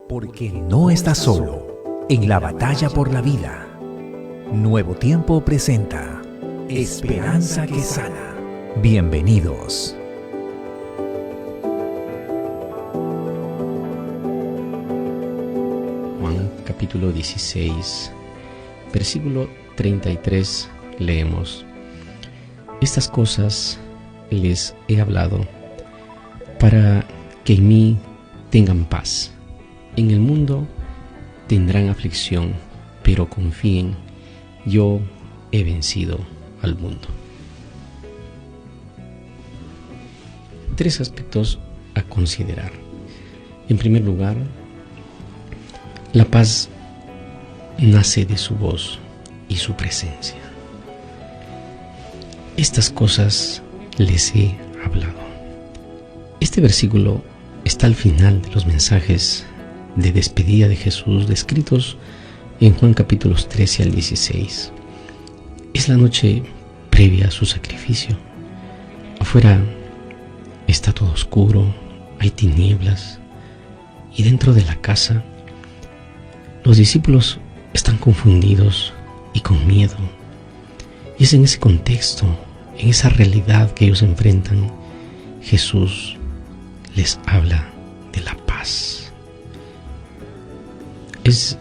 Porque no estás solo en la batalla por la vida. Nuevo Tiempo presenta Esperanza que sana. Bienvenidos. Juan capítulo 16, versículo 33, leemos: Estas cosas les he hablado para que en mí tengan paz. En el mundo tendrán aflicción, pero confíen, yo he vencido al mundo. Tres aspectos a considerar. En primer lugar, la paz nace de su voz y su presencia. Estas cosas les he hablado. Este versículo está al final de los mensajes de despedida de Jesús descritos en Juan capítulos 13 al 16. Es la noche previa a su sacrificio. Afuera está todo oscuro, hay tinieblas, y dentro de la casa los discípulos están confundidos y con miedo. Y es en ese contexto, en esa realidad que ellos enfrentan, Jesús les habla de la paz. Es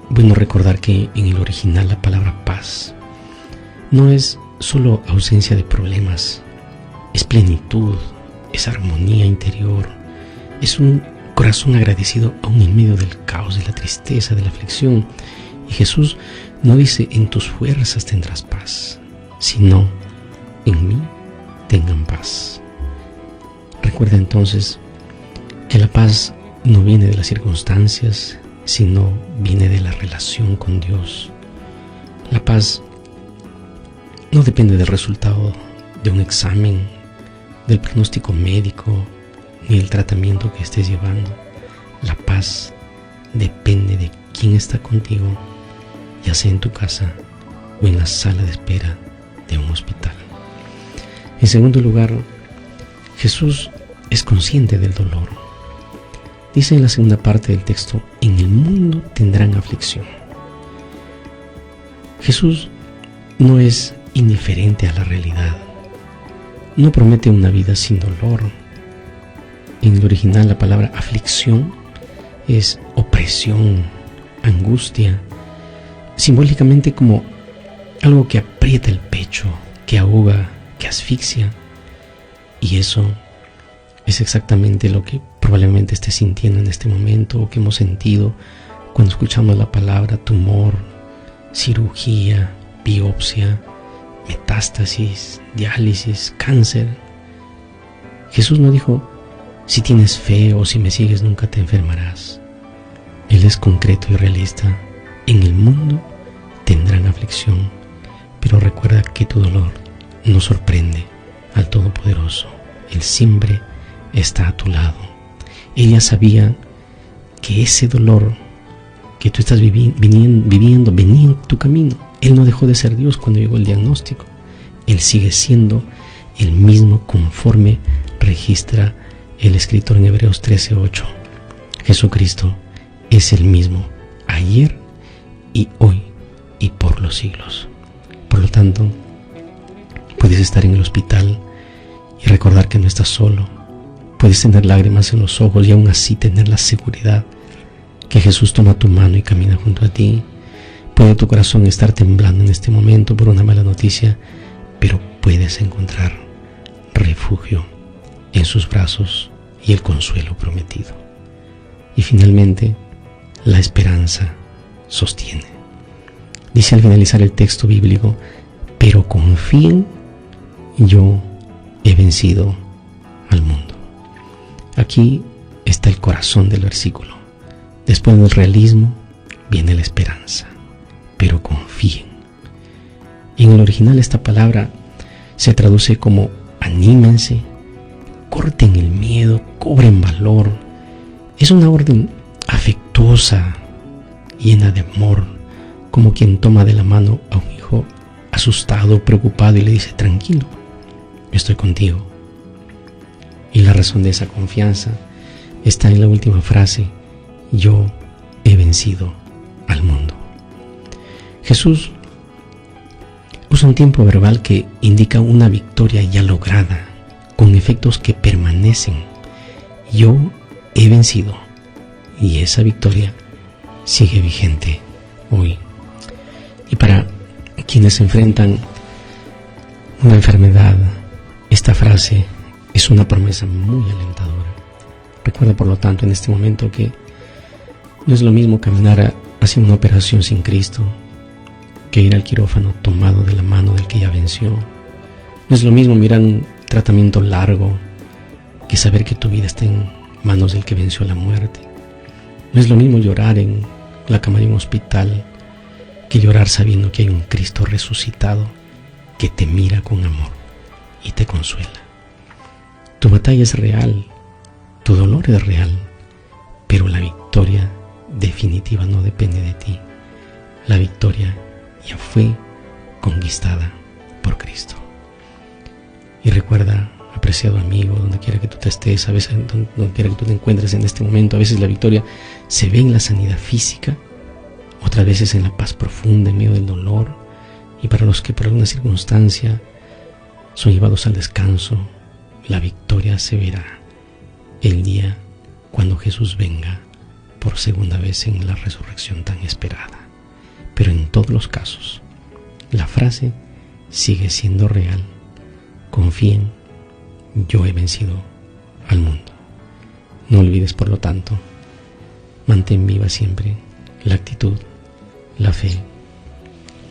bueno recordar que en el original la palabra paz no es solo ausencia de problemas, es plenitud, es armonía interior, es un corazón agradecido aún en medio del caos, de la tristeza, de la aflicción. Y Jesús no dice: en tus fuerzas tendrás paz, sino en mí tengan paz. Recuerda entonces que la paz no viene de las circunstancias, sino viene de la relación con Dios. La paz no depende del resultado de un examen, del pronóstico médico, ni del tratamiento que estés llevando. La paz depende de quién está contigo, ya sea en tu casa o en la sala de espera de un hospital. En segundo lugar, Jesús es consciente del dolor. Dice en la segunda parte del texto: en el mundo tendrán aflicción. Jesús no es indiferente a la realidad. No promete una vida sin dolor. En el original la palabra aflicción es opresión, angustia, simbólicamente como algo que aprieta el pecho, que ahoga, que asfixia. Y eso es exactamente lo que probablemente estés sintiendo en este momento, o que hemos sentido cuando escuchamos la palabra tumor, cirugía, biopsia, metástasis, diálisis, cáncer. Jesús no dijo: si tienes fe o si me sigues nunca te enfermarás. Él es concreto y realista. En el mundo tendrán aflicción, pero recuerda que tu dolor no sorprende al Todopoderoso. Él siempre está a tu lado. Ella sabía que ese dolor que tú estás viviendo venía en tu camino. Él no dejó de ser Dios cuando llegó el diagnóstico. Él sigue siendo el mismo, conforme registra el escritor en Hebreos 13:8. Jesucristo es el mismo ayer y hoy y por los siglos. Por lo tanto, puedes estar en el hospital y recordar que no estás solo. Puedes tener lágrimas en los ojos y aún así tener la seguridad que Jesús toma tu mano y camina junto a ti. Puede tu corazón estar temblando en este momento por una mala noticia, pero puedes encontrar refugio en sus brazos y el consuelo prometido. Y finalmente, la esperanza sostiene. Dice al finalizar el texto bíblico: pero confíen, yo he vencido al mundo. Aquí está el corazón del versículo. Después del realismo viene la esperanza. Pero confíen. En el original esta palabra se traduce como: anímense, corten el miedo, cobren valor. Es una orden afectuosa, llena de amor, como quien toma de la mano a un hijo asustado, preocupado, y le dice: tranquilo, yo estoy contigo. Y la razón de esa confianza está en la última frase: yo he vencido al mundo. Jesús usa un tiempo verbal que indica una victoria ya lograda, con efectos que permanecen. Yo he vencido, y esa victoria sigue vigente hoy. Y para quienes enfrentan una enfermedad, esta frase es una promesa muy alentadora. Recuerda, por lo tanto, en este momento que no es lo mismo caminar hacia una operación sin Cristo que ir al quirófano tomado de la mano del que ya venció. No es lo mismo mirar un tratamiento largo que saber que tu vida está en manos del que venció la muerte. No es lo mismo llorar en la cama de un hospital que llorar sabiendo que hay un Cristo resucitado que te mira con amor y te consuela. Tu batalla es real, tu dolor es real, pero la victoria definitiva no depende de ti. La victoria ya fue conquistada por Cristo. Y recuerda, apreciado amigo, donde quiera que tú te estés, a veces donde quiera que tú te encuentres en este momento, a veces la victoria se ve en la sanidad física, otras veces en la paz profunda en medio del dolor, y para los que por alguna circunstancia son llevados al descanso, la victoria se verá el día cuando Jesús venga por segunda vez en la resurrección tan esperada. Pero en todos los casos, la frase sigue siendo real. Confíen, yo he vencido al mundo. No olvides, por lo tanto, mantén viva siempre la actitud, la fe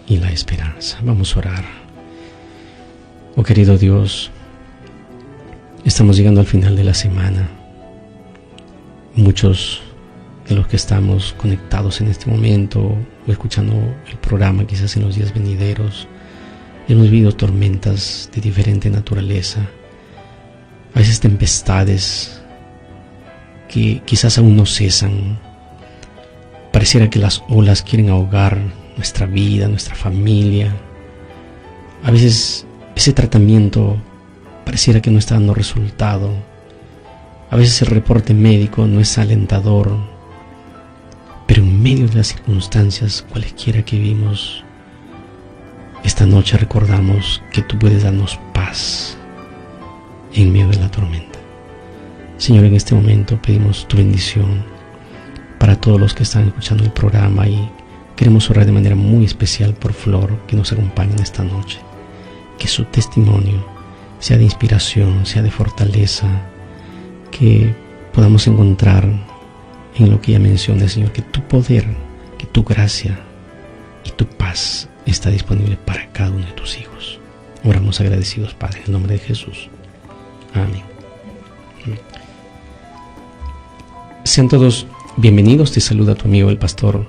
y la esperanza. Vamos a orar. Oh querido Dios, estamos llegando al final de la semana. Muchos de los que estamos conectados en este momento o escuchando el programa quizás en los días venideros, hemos vivido tormentas de diferente naturaleza, a veces tempestades que quizás aún no cesan. Pareciera que las olas quieren ahogar nuestra vida, nuestra familia. A veces ese tratamiento pareciera que no está dando resultado. A veces el reporte médico no es alentador. Pero en medio de las circunstancias cualesquiera que vivimos, esta noche recordamos que tú puedes darnos paz en medio de la tormenta. Señor, en este momento pedimos tu bendición para todos los que están escuchando el programa, y queremos orar de manera muy especial por Flor, que nos acompaña en esta noche. Que su testimonio sea de inspiración, sea de fortaleza, que podamos encontrar en lo que ella menciona, Señor, que tu poder, que tu gracia y tu paz está disponible para cada uno de tus hijos. Oramos agradecidos, Padre, en el nombre de Jesús. Amén. Sean todos bienvenidos. Te saluda tu amigo el pastor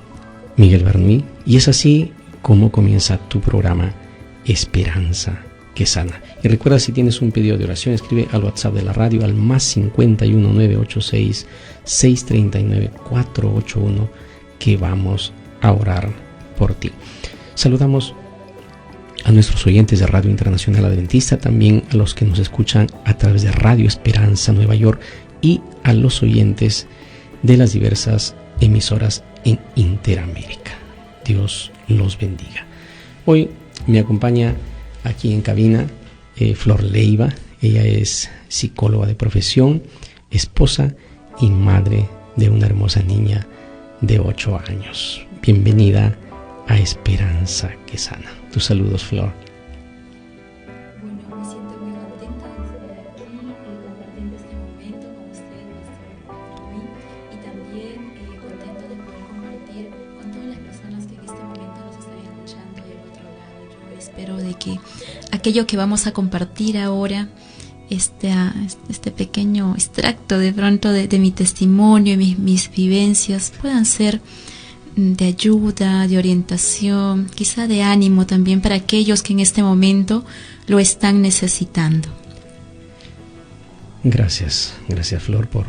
Miguel Bernuy, y es así como comienza tu programa Esperanza que Sana. Y recuerda, si tienes un pedido de oración, escribe al WhatsApp de la radio al más 51 986 639 481, que vamos a orar por ti. Saludamos a nuestros oyentes de Radio Internacional Adventista, también a los que nos escuchan a través de Radio Esperanza Nueva York, y a los oyentes de las diversas emisoras en Interamérica. Dios los bendiga. Hoy me acompaña aquí en cabina Flor Leiva. Ella es psicóloga de profesión, esposa y madre de una hermosa niña de 8 años. Bienvenida a Esperanza que Sana. Tus saludos, Flor. Bueno, me siento muy contenta de estar aquí compartiendo este momento con usted, Pastor Luis, y también contento de poder compartir con todas las personas que en este momento nos están escuchando del otro lado. Yo espero de que aquello que vamos a compartir ahora, este pequeño extracto de pronto de mi testimonio y mis vivencias, puedan ser de ayuda, de orientación, quizá de ánimo también para aquellos que en este momento lo están necesitando. Gracias Flor por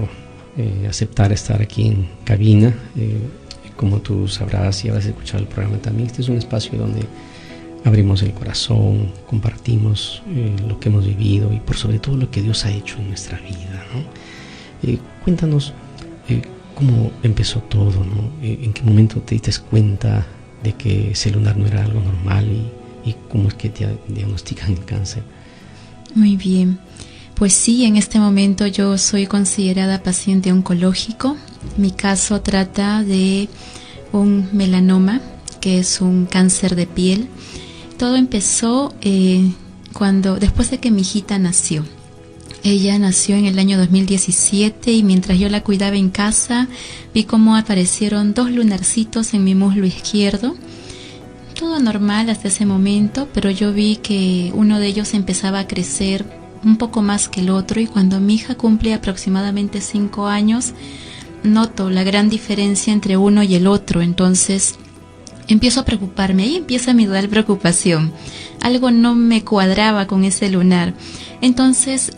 aceptar estar aquí en cabina. Como tú sabrás y habrás escuchado el programa también, este es un espacio donde abrimos el corazón, compartimos lo que hemos vivido y por sobre todo lo que Dios ha hecho en nuestra vida, ¿no? Cuéntanos ¿Cómo empezó todo, ¿no? ¿En qué momento te diste cuenta de que ese lunar no era algo normal y cómo es que te diagnostican el cáncer? Muy bien. Pues sí, en este momento yo soy considerada paciente oncológico. Mi caso trata de un melanoma, que es un cáncer de piel. Todo empezó después de que mi hijita nació. Ella nació en el año 2017 y mientras yo la cuidaba en casa, vi cómo aparecieron 2 lunarcitos en mi muslo izquierdo. Todo normal hasta ese momento, pero yo vi que uno de ellos empezaba a crecer un poco más que el otro, y cuando mi hija cumple aproximadamente 5 años, noto la gran diferencia entre uno y el otro. Entonces empiezo a preocuparme, ahí empieza mi dual preocupación. Algo no me cuadraba con ese lunar. Entonces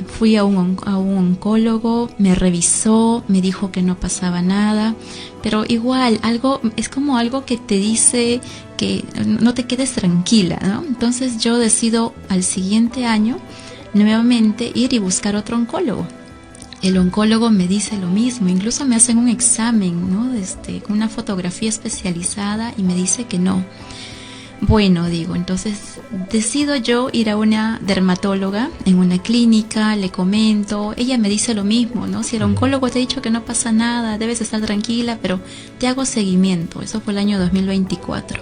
fui a un oncólogo, me revisó, me dijo que no pasaba nada, pero igual es como algo que te dice que no te quedes tranquila, ¿no? Entonces yo decido al siguiente año nuevamente ir y buscar otro oncólogo. El oncólogo me dice lo mismo, incluso me hacen un examen, ¿no? Con una fotografía especializada, y me dice que no. Bueno, digo, entonces decido yo ir a una dermatóloga en una clínica, le comento, ella me dice lo mismo, ¿no? Si el oncólogo te ha dicho que no pasa nada, debes estar tranquila, pero te hago seguimiento. Eso fue el año 2024.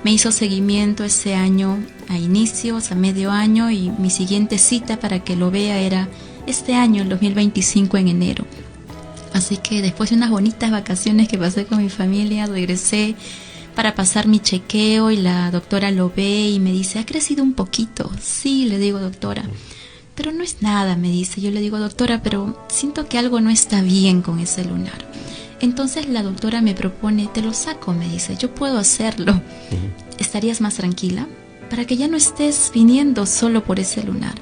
Me hizo seguimiento ese año a inicios, a medio año, y mi siguiente cita para que lo vea era este año, el 2025, en enero. Así que después de unas bonitas vacaciones que pasé con mi familia, regresé para pasar mi chequeo y la doctora lo ve y me dice, ¿ha crecido un poquito? Sí, le digo, doctora, pero no es nada, me dice. Yo le digo, doctora, pero siento que algo no está bien con ese lunar. Entonces la doctora me propone, te lo saco, me dice, yo puedo hacerlo. ¿Estarías más tranquila? Para que ya no estés viniendo solo por ese lunar.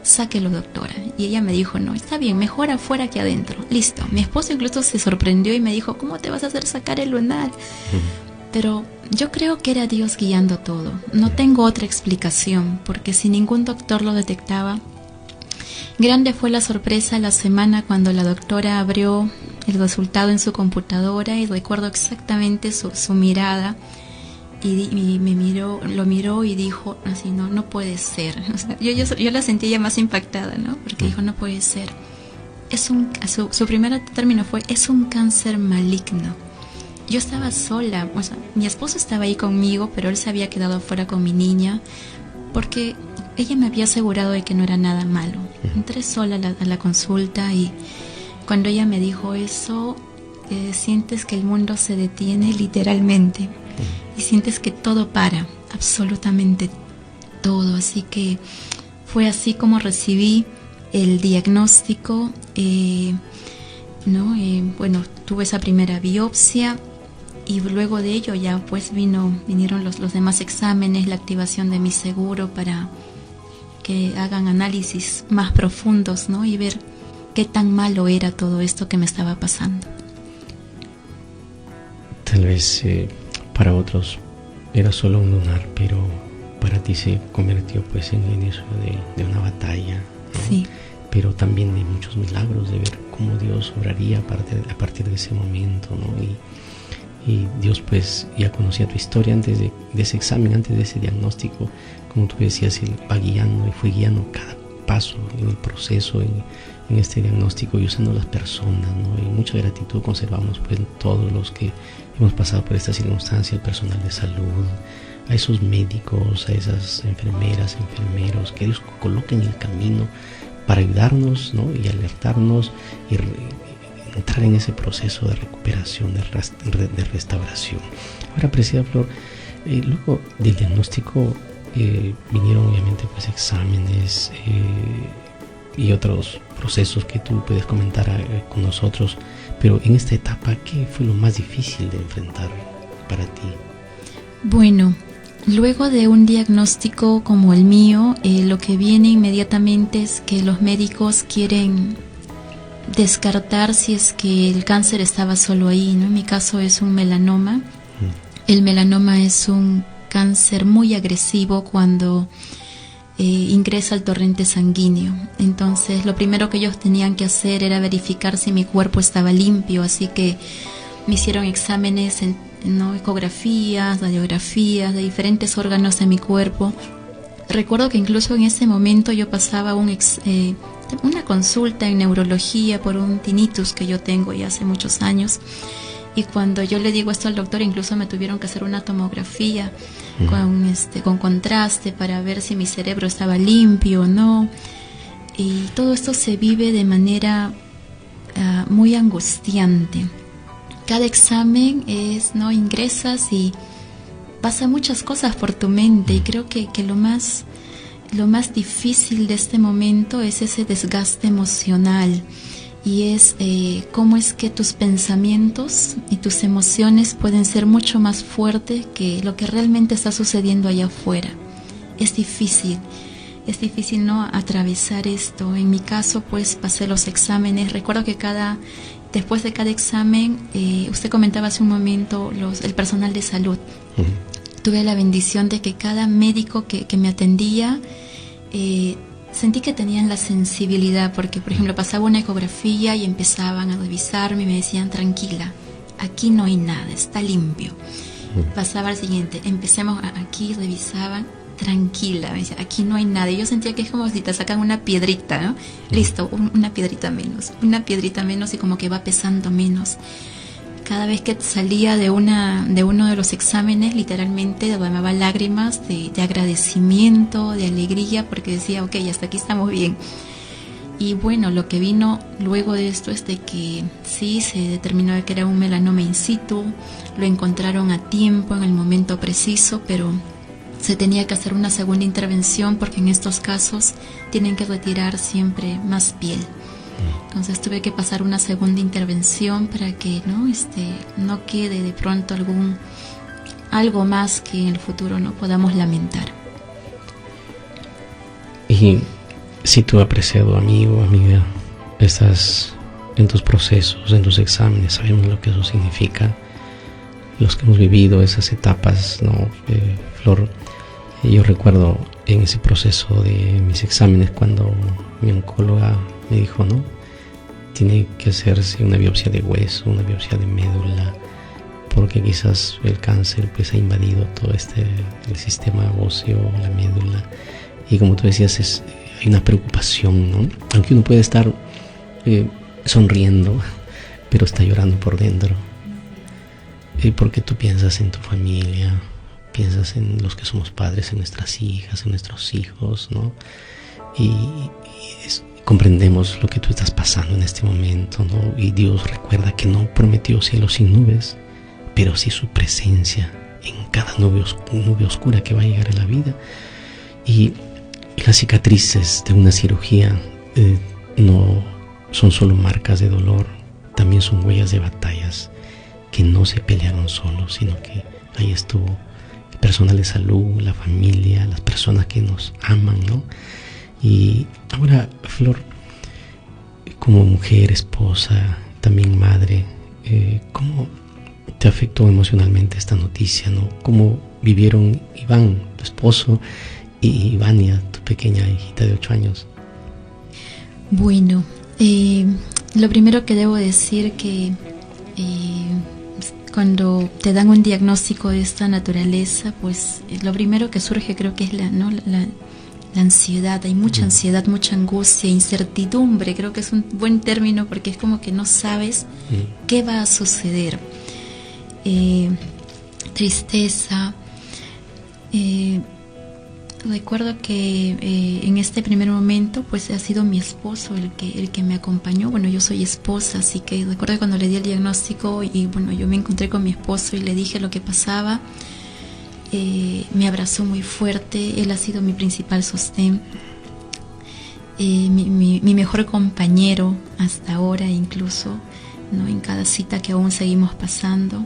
Sáquelo, doctora. Y ella me dijo, no, está bien, mejor afuera que adentro. Listo. Mi esposo incluso se sorprendió y me dijo, ¿cómo te vas a hacer sacar el lunar? Pero yo creo que era Dios guiando todo. No tengo otra explicación, porque si ningún doctor lo detectaba. Grande fue la sorpresa la semana cuando la doctora abrió el resultado en su computadora, y recuerdo exactamente su mirada, y lo miró y dijo así, no puede ser. O sea, yo la sentí ya más impactada, ¿no? Porque dijo, no puede ser. Su primer término fue, es un cáncer maligno. Yo estaba sola, o sea, mi esposo estaba ahí conmigo, pero él se había quedado afuera con mi niña, porque ella me había asegurado de que no era nada malo. Entré sola a la consulta, y cuando ella me dijo eso, sientes que el mundo se detiene literalmente, y sientes que todo para, absolutamente todo. Así que fue así como recibí el diagnóstico. Bueno, tuve esa primera biopsia, y luego de ello ya pues vinieron los demás exámenes, la activación de mi seguro para que hagan análisis más profundos, ¿no? Y ver qué tan malo era todo esto que me estaba pasando. Tal vez para otros era solo un lunar, pero para ti se convirtió pues en el inicio de una batalla, ¿no? Sí. Pero también de muchos milagros, de ver cómo Dios obraría a partir de ese momento, ¿no? Y Dios pues ya conocía tu historia antes de ese examen, antes de ese diagnóstico. Como tú decías, Él va guiando y fue guiando cada paso en el proceso, en este diagnóstico, y usando las personas, ¿no? Y mucha gratitud conservamos pues todos los que hemos pasado por esta circunstancia, el personal de salud, a esos médicos, a esas enfermeras, enfermeros, que Dios coloque en el camino para ayudarnos, ¿no? Y alertarnos y entrar en ese proceso de recuperación, de restauración. Ahora, apreciada Flor, luego del diagnóstico vinieron obviamente pues exámenes y otros procesos que tú puedes comentar con nosotros, pero en esta etapa, ¿qué fue lo más difícil de enfrentar para ti? Bueno, luego de un diagnóstico como el mío, lo que viene inmediatamente es que los médicos quieren descartar si es que el cáncer estaba solo ahí, ¿no? En mi caso es un melanoma. El melanoma es un cáncer muy agresivo cuando ingresa al torrente sanguíneo. Entonces lo primero que ellos tenían que hacer era verificar si mi cuerpo estaba limpio, así que me hicieron exámenes, ecografías, radiografías de diferentes órganos de mi cuerpo. Recuerdo que incluso en ese momento yo pasaba una consulta en neurología por un tinnitus que yo tengo ya hace muchos años, y cuando yo le digo esto al doctor, incluso me tuvieron que hacer una tomografía con contraste para ver si mi cerebro estaba limpio o no, y todo esto se vive de manera muy angustiante. Cada examen ingresas y pasa muchas cosas por tu mente, y creo que lo más difícil de este momento es ese desgaste emocional, y es cómo es que tus pensamientos y tus emociones pueden ser mucho más fuertes que lo que realmente está sucediendo allá afuera. Es difícil, ¿no?, atravesar esto. En mi caso, pues pasé los exámenes. Recuerdo que después de cada examen, usted comentaba hace un momento el personal de salud. Tuve la bendición de que cada médico que me atendía, sentí que tenían la sensibilidad, porque por ejemplo pasaba una ecografía y empezaban a revisarme y me decían: tranquila, aquí no hay nada, está limpio. Pasaba al siguiente, empecemos aquí, revisaban: tranquila, me decía, aquí no hay nada. Y yo sentía que es como si te sacan una piedrita, ¿no? Listo, una piedrita menos, y como que va pesando menos. Cada vez que salía de uno de los exámenes, literalmente derramaba lágrimas de agradecimiento, de alegría, porque decía: ok, hasta aquí estamos bien. Y bueno, lo que vino luego de esto es de que sí, se determinó que era un melanoma in situ, lo encontraron a tiempo, en el momento preciso, pero se tenía que hacer una segunda intervención, porque en estos casos tienen que retirar siempre más piel. Entonces tuve que pasar una segunda intervención para que no quede de pronto algo más que en el futuro no podamos lamentar. Y si tú, apreciado amigo, amiga, estás en tus procesos, en tus exámenes, sabemos lo que eso significa, los que hemos vivido esas etapas, ¿no? Flor, yo recuerdo en ese proceso de mis exámenes cuando mi oncóloga me dijo: no, tiene que hacerse una biopsia de hueso, una biopsia de médula, porque quizás el cáncer pues ha invadido todo el sistema óseo, la médula, y como tú decías, hay una preocupación, ¿no? Aunque uno puede estar sonriendo, pero está llorando por dentro, porque tú piensas en tu familia, piensas en los que somos padres, en nuestras hijas, en nuestros hijos, ¿no? Y comprendemos lo que tú estás pasando en este momento, ¿no? Y Dios recuerda que no prometió cielos sin nubes, pero sí su presencia en cada nube oscura que va a llegar a la vida. Y las cicatrices de una cirugía no son solo marcas de dolor, también son huellas de batallas que no se pelearon solos, sino que ahí estuvo el personal de salud, la familia, las personas que nos aman, ¿no? Y ahora, Flor, como mujer, esposa, también madre, ¿cómo te afectó emocionalmente esta noticia, ¿no? ¿Cómo vivieron Iván, tu esposo, y Ivania, tu pequeña hijita de 8 años? Bueno, lo primero que debo decir que cuando te dan un diagnóstico de esta naturaleza, pues lo primero que surge creo que es la ansiedad. Hay mucha ansiedad, mucha angustia, incertidumbre. Creo que es un buen término, porque es como que no sabes qué va a suceder. Tristeza. Recuerdo que en este primer momento pues ha sido mi esposo el que me acompañó. Bueno, yo soy esposa, así que recuerdo que cuando le di el diagnóstico y bueno, yo me encontré con mi esposo y le dije lo que pasaba, me abrazó muy fuerte. Él ha sido mi principal sostén, mi mejor compañero hasta ahora, incluso, ¿no? En cada cita que aún seguimos pasando.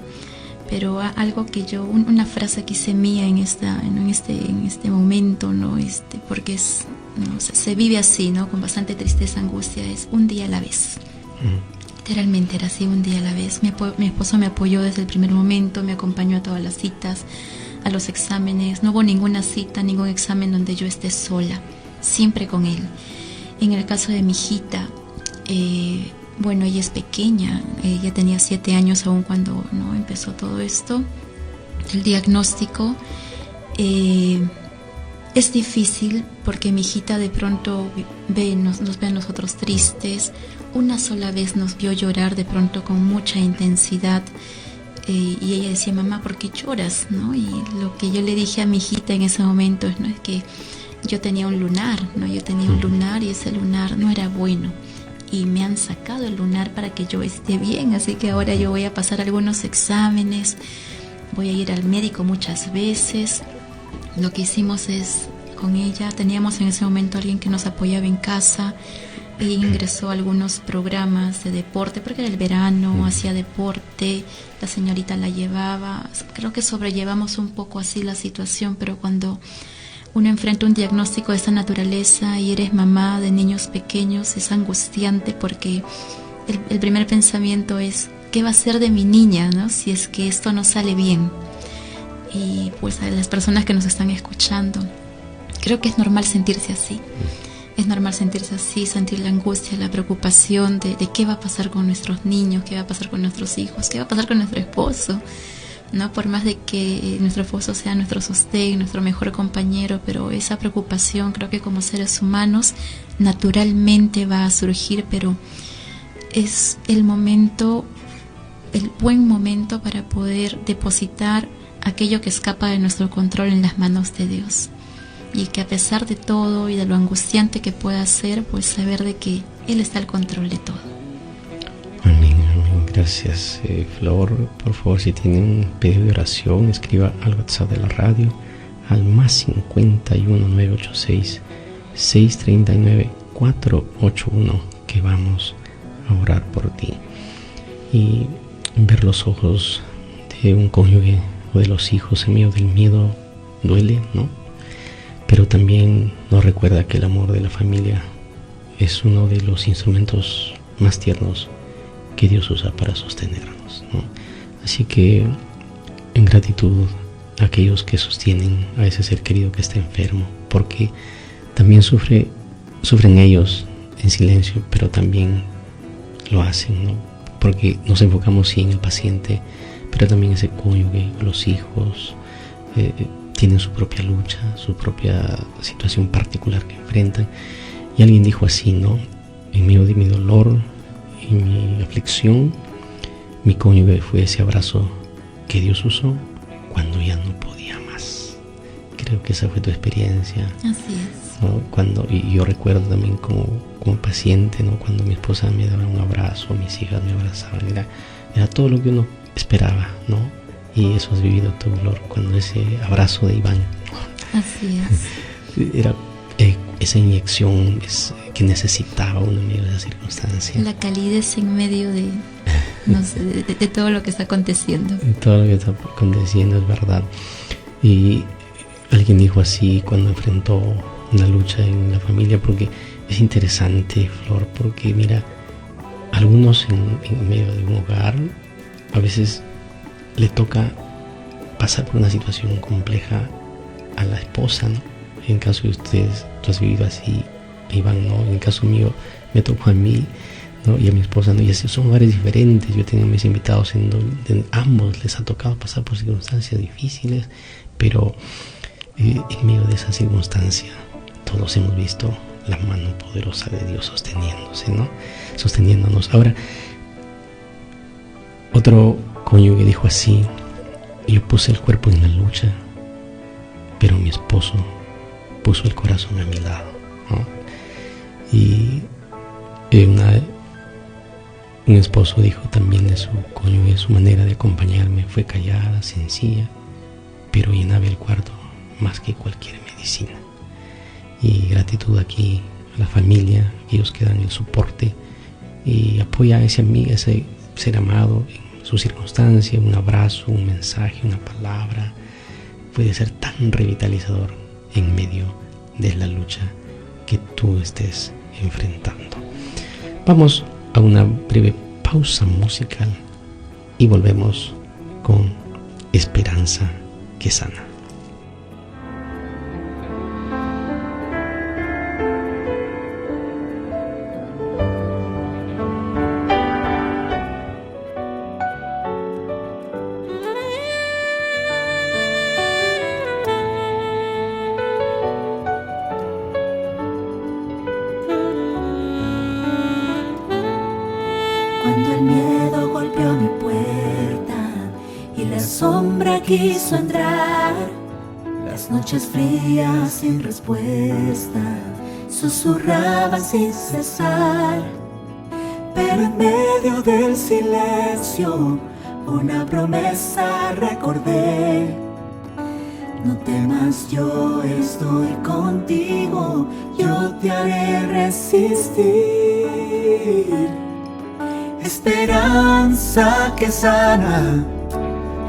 Pero algo que una frase que hice mía en este momento, ¿no? Porque se vive así, ¿no? Con bastante tristeza, angustia, es un día a la vez. Literalmente era así, un día a la vez. Mi esposo me apoyó desde el primer momento, me acompañó a todas las citas, a los exámenes, no hubo ninguna cita, ningún examen donde yo esté sola, siempre con él. En el caso de mi hijita, bueno, ella es pequeña, ella tenía 7 años aún cuando no empezó todo esto, el diagnóstico. Es difícil porque mi hijita de pronto nos ve a nosotros tristes. Una sola vez nos vio llorar de pronto con mucha intensidad, y ella decía, mamá, ¿por qué lloras? ¿No? Y lo que yo le dije a mi hijita en ese momento es, ¿no?, es que yo tenía un lunar, ¿no? Yo tenía un lunar y ese lunar no era bueno. Y me han sacado el lunar para que yo esté bien, así que ahora yo voy a pasar algunos exámenes, voy a ir al médico muchas veces. Lo que hicimos es, con ella, teníamos en ese momento alguien que nos apoyaba en casa, e ingresó a algunos programas de deporte, porque era el verano, hacía deporte, la señorita la llevaba. Creo que sobrellevamos un poco así la situación, pero cuando uno enfrenta un diagnóstico de esta naturaleza y eres mamá de niños pequeños, es angustiante porque el primer pensamiento es, ¿qué va a ser de mi niña, ¿no?, si es que esto no sale bien? Y pues a las personas que nos están escuchando, creo que es normal sentirse así. Es normal sentirse así, sentir la angustia, la preocupación de qué va a pasar con nuestros niños, qué va a pasar con nuestros hijos, qué va a pasar con nuestro esposo, ¿no? Por más de que nuestro esposo sea nuestro sostén, nuestro mejor compañero, pero esa preocupación creo que como seres humanos naturalmente va a surgir, pero es el momento, el buen momento para poder depositar aquello que escapa de nuestro control en las manos de Dios. Y que a pesar de todo y de lo angustiante que pueda ser, pues saber de que Él está al control de todo. Amén, amén. Gracias, Flor. Por favor, si tienen un pedido de oración, escriba al WhatsApp de la radio al +51 986 639 481, que vamos a orar por ti. Y ver los ojos de un cónyuge o de los hijos en medio del miedo duele, ¿no? Pero también nos recuerda que el amor de la familia es uno de los instrumentos más tiernos que Dios usa para sostenernos, ¿no? Así que en gratitud a aquellos que sostienen a ese ser querido que está enfermo, porque también sufren ellos en silencio, pero también lo hacen, ¿no? Porque nos enfocamos sí en el paciente, pero también ese cónyuge, los hijos, tienen su propia lucha, su propia situación particular que enfrentan. Y alguien dijo así, ¿no? En medio de mi dolor y mi aflicción, mi cónyuge fue ese abrazo que Dios usó cuando ya no podía más. Creo que esa fue tu experiencia. Así es. ¿No? Y yo recuerdo también como paciente, ¿no?, cuando mi esposa me daba un abrazo, mis hijas me abrazaban, era todo lo que uno esperaba, ¿no? Y eso has vivido tu dolor cuando ese abrazo de Iván. Así es. Era esa inyección que necesitaba uno en medio de esa circunstancia. La calidez en medio de, no sé, de todo lo que está aconteciendo. Todo lo que está aconteciendo es verdad. Y alguien dijo así cuando enfrentó una lucha en la familia, porque es interesante, Flor, porque mira, algunos en medio de un hogar a veces le toca pasar por una situación compleja a la esposa, ¿no? En caso de ustedes, tú has vivido así, Iván, ¿no? En el caso mío, me tocó a mí, ¿no?, y a mi esposa, ¿no? Y así son hogares diferentes. Yo tengo mis invitados en donde ambos les ha tocado pasar por circunstancias difíciles, pero en medio de esa circunstancia todos hemos visto la mano poderosa de Dios sosteniéndose, ¿no? Sosteniéndonos. Ahora, otro cónyuge dijo así: yo puse el cuerpo en la lucha, pero mi esposo puso el corazón a mi lado, ¿no? Y un esposo dijo también de su cónyuge: su manera de acompañarme fue callada, sencilla, pero llenaba el cuarto más que cualquier medicina. Y gratitud aquí a la familia, aquellos que dan el soporte y apoya a ese amigo, ese ser amado en su circunstancia. Un abrazo, un mensaje, una palabra puede ser tan revitalizador en medio de la lucha que tú estés enfrentando. Vamos a una breve pausa musical y volvemos con Esperanza que sana. sombra quiso entrar, las noches frías sin respuesta susurraban sin cesar. Pero en medio del silencio una promesa recordé: no temas, yo estoy contigo, yo te haré resistir. Esperanza que sana,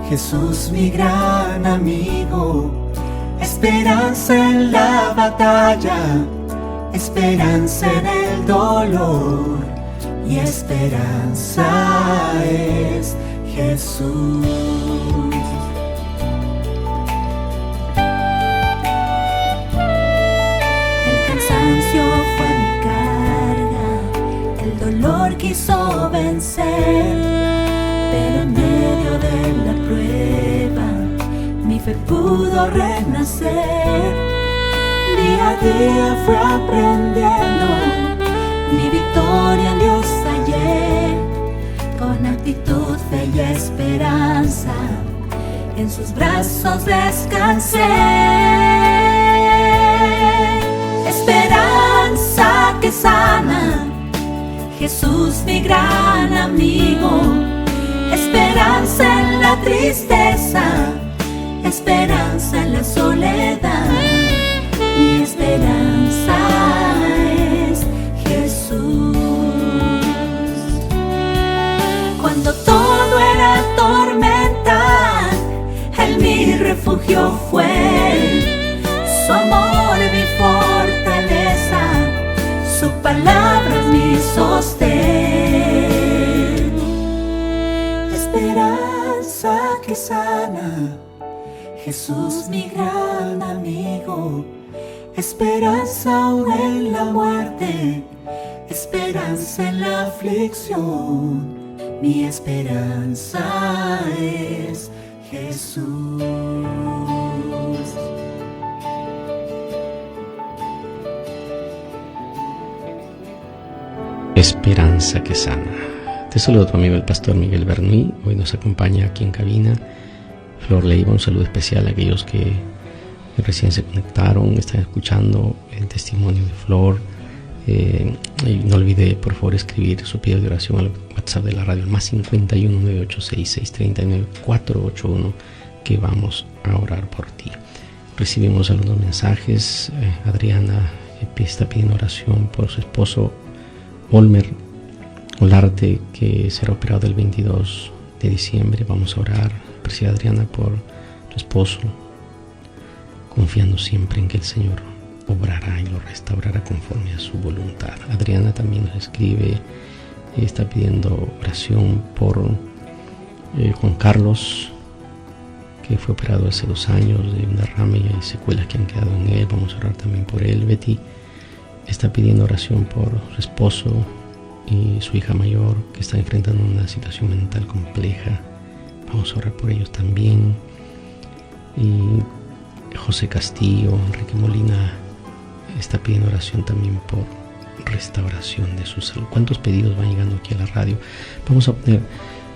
Jesús mi gran amigo. Esperanza en la batalla, esperanza en el dolor, y esperanza es Jesús. El cansancio fue mi carga, el dolor quiso vencer, pero en medio de la prueba mi fe pudo renacer. Día a día fue aprendiendo, mi victoria en Dios hallé. Con actitud, fe y esperanza, en sus brazos descansé. Esperanza que sana, Jesús mi gran amigo. Esperanza en la tristeza, esperanza en la soledad, mi esperanza es Jesús. Cuando todo era tormenta, Él mi refugio fue. Su amor mi fortaleza, su palabra es mi sostén. Esperanza que sana, Jesús mi gran amigo. Esperanza aún en la muerte, esperanza en la aflicción, mi esperanza es Jesús. Esperanza que sana. Te saludo tu amigo el pastor Miguel Bernuy. Hoy nos acompaña aquí en cabina Flor Leiva. Un saludo especial a aquellos que recién se conectaron, están escuchando el testimonio de Flor. Y no olvide por favor escribir su pedido de oración al WhatsApp de la radio, el más 51-986-639-481, que vamos a orar por ti. Recibimos algunos mensajes. Adriana está pidiendo oración por su esposo Olmer Olarte, que será operado el 22 de diciembre. Vamos a orar, preciosa Adriana, por tu esposo, confiando siempre en que el Señor obrará y lo restaurará conforme a su voluntad. Adriana también nos escribe, está pidiendo oración por Juan Carlos, que fue operado hace 2 años de un derrame y hay secuelas que han quedado en él. Vamos a orar también por él. Betty está pidiendo oración por su esposo y su hija mayor, que está enfrentando una situación mental compleja. Vamos a orar por ellos también. Y José Castillo, Enrique Molina está pidiendo oración también por restauración de su salud. ¿Cuántos pedidos van llegando aquí a la radio? Vamos a poner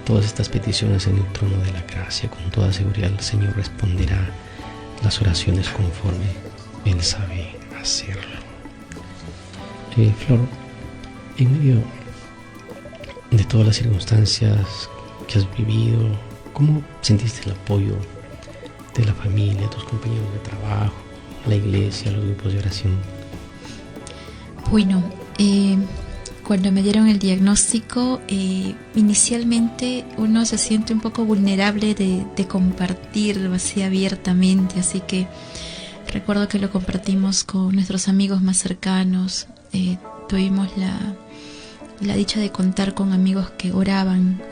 todas estas peticiones en el trono de la gracia. Con toda seguridad el Señor responderá las oraciones conforme Él sabe hacerlo. Flor, en medio de todas las circunstancias que has vivido, ¿cómo sentiste el apoyo de la familia, tus compañeros de trabajo, la iglesia, los grupos de oración? Bueno, cuando me dieron el diagnóstico, inicialmente uno se siente un poco vulnerable de compartirlo así abiertamente, así que recuerdo que lo compartimos con nuestros amigos más cercanos. Tuvimos la dicha de contar con amigos que oraban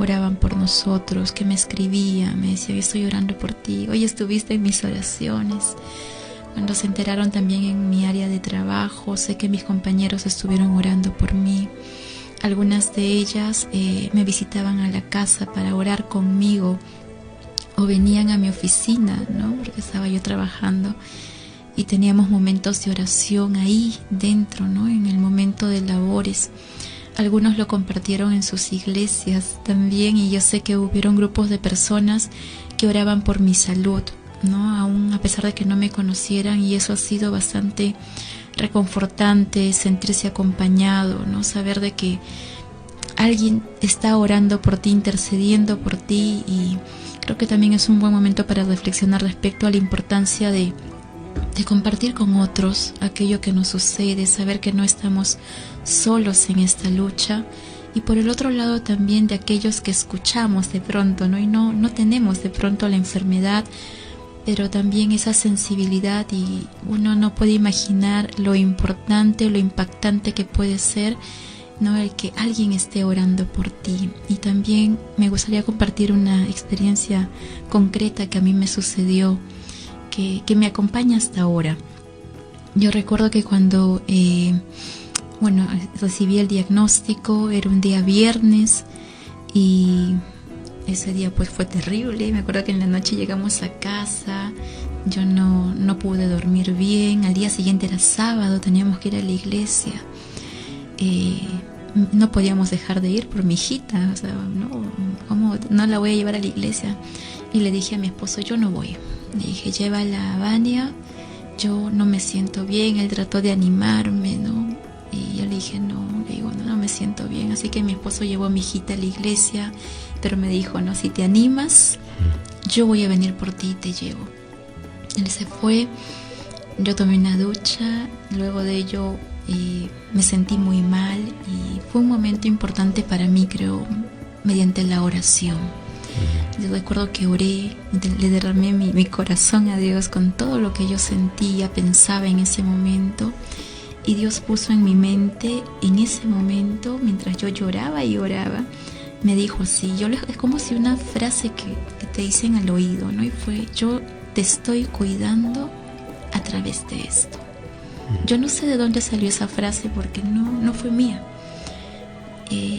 por nosotros, que me escribían, me decían: estoy orando por ti, hoy estuviste en mis oraciones. Cuando se enteraron también en mi área de trabajo, sé que mis compañeros estuvieron orando por mí. Algunas de ellas me visitaban a la casa para orar conmigo, o venían a mi oficina, ¿no? Porque estaba yo trabajando y teníamos momentos de oración ahí dentro, ¿no? En el momento de labores. algunos lo compartieron en sus iglesias también, y yo sé que hubieron grupos de personas que oraban por mi salud, ¿no? Aún a pesar de que no me conocieran, y eso ha sido bastante reconfortante, sentirse acompañado, ¿no? Saber de que alguien está orando por ti, intercediendo por ti, y creo que también es un buen momento para reflexionar respecto a la importancia de compartir con otros aquello que nos sucede, saber que no estamos solos en esta lucha, y por el otro lado también de aquellos que escuchamos de pronto, ¿no? Y no tenemos de pronto la enfermedad, pero también esa sensibilidad, y uno no puede imaginar lo importante, lo impactante que puede ser, ¿no? El que alguien esté orando por ti. Y también me gustaría compartir una experiencia concreta que a mí me sucedió, que me acompaña hasta ahora. Yo recuerdo que cuando recibí el diagnóstico, era un día viernes, y ese día pues fue terrible. Me acuerdo que en la noche llegamos a casa, yo no pude dormir bien. Al día siguiente era sábado, teníamos que ir a la iglesia. No podíamos dejar de ir por mi hijita, o sea, ¿cómo no la voy a llevar a la iglesia? Y le dije a mi esposo, yo no voy. Le dije, llévala a Vania, yo no me siento bien. Él trató de animarme, ¿no? Y yo le dije, no me siento bien. Así que mi esposo llevó a mi hijita a la iglesia, pero me dijo, no, si te animas, yo voy a venir por ti y te llevo. Él se fue, yo tomé una ducha, luego de ello me sentí muy mal, y fue un momento importante para mí, creo, mediante la oración. Yo recuerdo que oré, le derramé mi corazón a Dios con todo lo que yo sentía, pensaba en ese momento, y Dios puso en mi mente, en ese momento, mientras yo lloraba y oraba, me dijo así, es como si una frase que te dicen al oído, ¿no? Y fue, yo te estoy cuidando a través de esto. Yo no sé de dónde salió esa frase, porque no fue mía.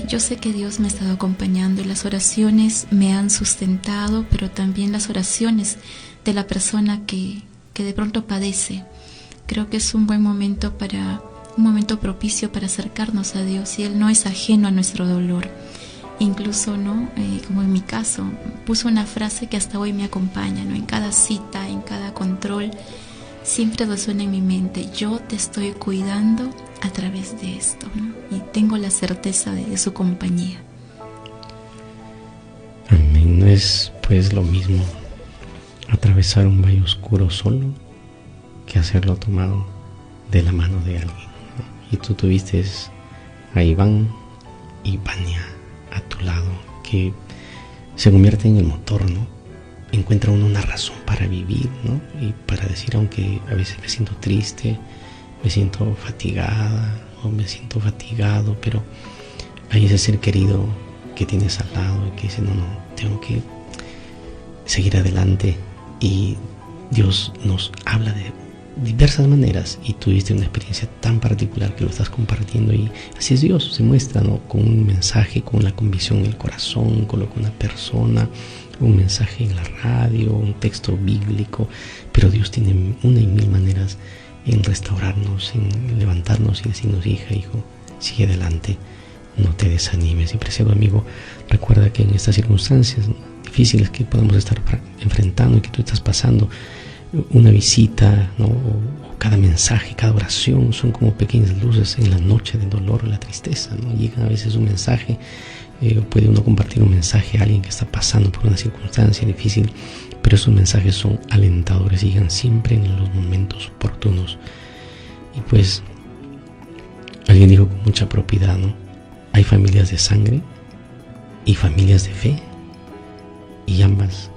Yo sé que Dios me ha estado acompañando, y las oraciones me han sustentado, pero también las oraciones de la persona que de pronto padece. Creo que es un momento propicio para acercarnos a Dios, y Él no es ajeno a nuestro dolor. Incluso, ¿no? Como en mi caso, puso una frase que hasta hoy me acompaña, ¿no? En cada cita, en cada control, siempre resuena en mi mente, yo te estoy cuidando a través de esto, ¿no? Y tengo la certeza de su compañía. Amén. No es pues lo mismo atravesar un valle oscuro solo que hacerlo tomado de la mano de alguien, ¿no? Y tú tuviste a Iván y Vania a tu lado, que se convierte en el motor, ¿no? Encuentra uno una razón para vivir, ¿no? Y para decir, aunque a veces me siento triste, me siento fatigada o me siento fatigado, pero hay ese ser querido que tienes al lado y que dice, no, tengo que seguir adelante. Y Dios nos habla de diversas maneras, y tuviste una experiencia tan particular que lo estás compartiendo, y así es Dios, se muestra, ¿no? Con un mensaje, con la convicción en el corazón, con una persona, un mensaje en la radio, un texto bíblico, pero Dios tiene una y mil maneras en restaurarnos, en levantarnos y decirnos, hija, hijo, sigue adelante, no te desanimes. Y preciado amigo, recuerda que en estas circunstancias difíciles que podemos estar enfrentando y que tú estás pasando, una visita, ¿no? o cada mensaje, cada oración son como pequeñas luces en la noche del dolor o la tristeza, ¿no? Llega a veces un mensaje, puede uno compartir un mensaje a alguien que está pasando por una circunstancia difícil, pero esos mensajes son alentadores y llegan siempre en los momentos oportunos. Y pues alguien dijo con mucha propiedad, ¿no? Hay familias de sangre y familias de fe, y ambas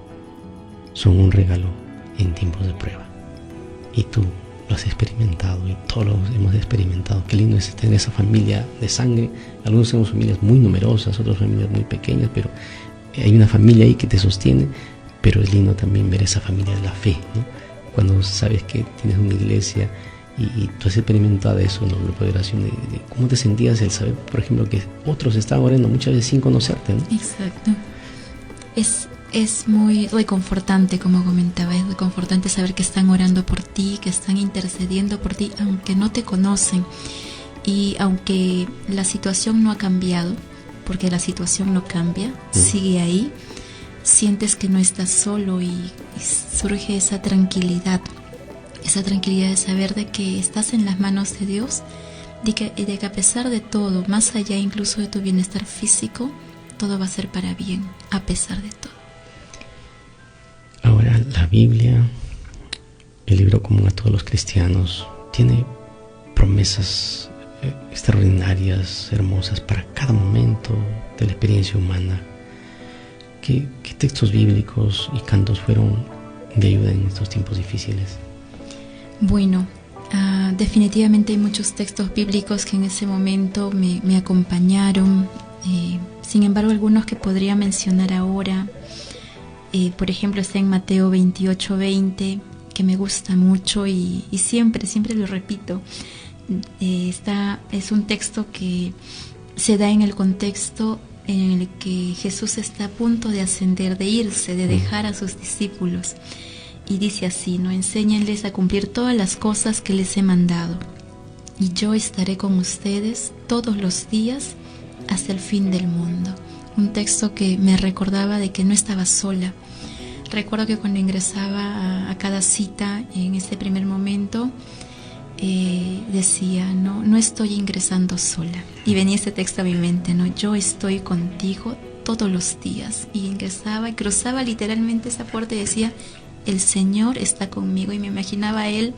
son un regalo en tiempos de prueba, y tú lo has experimentado, y todos lo hemos experimentado. Qué lindo es tener esa familia de sangre. Algunos tenemos familias muy numerosas, otras familias muy pequeñas, pero hay una familia ahí que te sostiene. Pero es lindo también ver esa familia de la fe, ¿no? Cuando sabes que tienes una iglesia y tú has experimentado eso, ¿no? Un grupo de oración, de cómo te sentías el saber, por ejemplo, que otros estaban orando muchas veces sin conocerte, ¿no? Exacto. Es muy reconfortante, como comentaba, es reconfortante saber que están orando por ti, que están intercediendo por ti, aunque no te conocen. y aunque la situación no ha cambiado, porque la situación no cambia, sigue ahí, sientes que no estás solo y surge esa tranquilidad de saber de que estás en las manos de Dios, de que a pesar de todo, más allá incluso de tu bienestar físico, todo va a ser para bien, a pesar de todo. Ahora, la Biblia, el libro común a todos los cristianos, tiene promesas extraordinarias, hermosas para cada momento de la experiencia humana. ¿Qué textos bíblicos y cantos fueron de ayuda en estos tiempos difíciles? Bueno, definitivamente hay muchos textos bíblicos que en ese momento me acompañaron. Sin embargo, algunos que podría mencionar ahora, por ejemplo, está en Mateo 28:20, que me gusta mucho y siempre lo repito. Es un texto que se da en el contexto en el que Jesús está a punto de ascender, de irse, de dejar a sus discípulos. Y dice así, ¿no? Enséñenles a cumplir todas las cosas que les he mandado, y yo estaré con ustedes todos los días hasta el fin del mundo. Un texto que me recordaba de que no estaba sola. Recuerdo que cuando ingresaba a cada cita, en ese primer momento, decía, no estoy ingresando sola. Y venía ese texto a mi mente, ¿no? Yo estoy contigo todos los días. Y ingresaba y cruzaba literalmente esa puerta y decía, el Señor está conmigo. Y me imaginaba a Él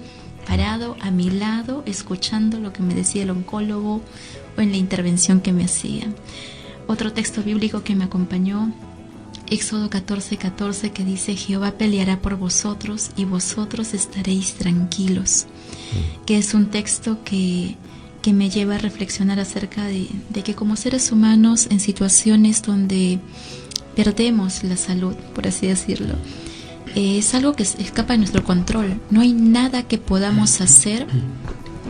parado a mi lado, escuchando lo que me decía el oncólogo o en la intervención que me hacía. Otro texto bíblico que me acompañó, Éxodo 14:14, que dice, Jehová peleará por vosotros y vosotros estaréis tranquilos. Que es un texto que me lleva a reflexionar acerca de que como seres humanos, en situaciones donde perdemos la salud, por así decirlo, es algo que escapa de nuestro control. No hay nada que podamos hacer,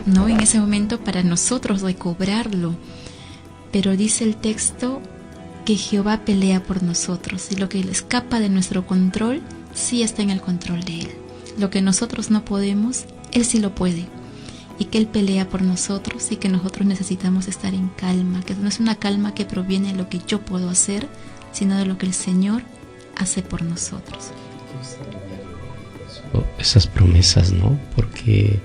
¿no?, en ese momento para nosotros recobrarlo. Pero dice el texto que Jehová pelea por nosotros, y lo que escapa de nuestro control sí está en el control de Él. Lo que nosotros no podemos, Él sí lo puede, y que Él pelea por nosotros, y que nosotros necesitamos estar en calma, que no es una calma que proviene de lo que yo puedo hacer, sino de lo que el Señor hace por nosotros. Esas promesas, ¿no? Porque